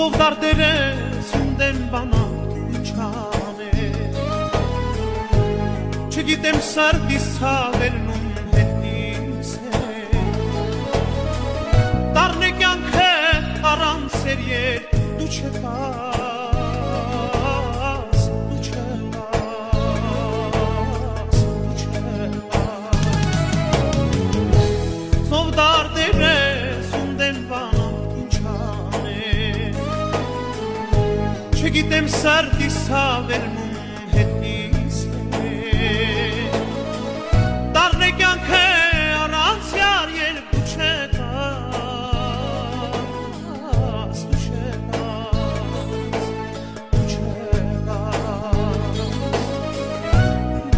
Dardere sünden bana uçane Çekidem sardi savernun hednise Darne gyanke aran seriye duçe pas Duçe pas Duçe pas Sov dardere sünden bana Չգիտեմ սարդիս հավերնում հետնիս Դարն է կյանքը առանց յար երբ դու չեկաս Դու չեկաս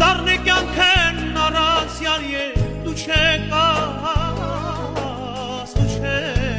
Դարն է կյանքն առանց յար երբ դու չեկաս Դու չեկաս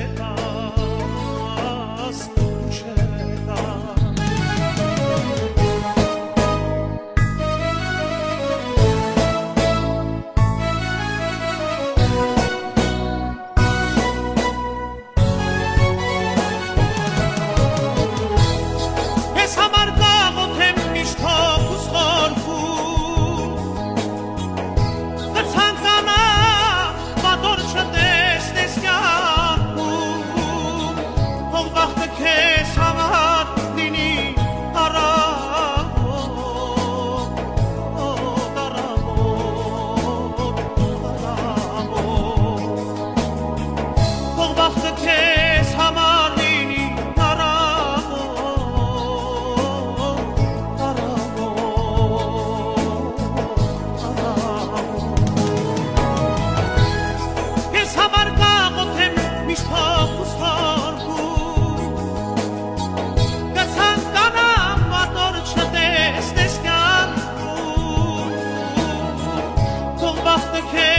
The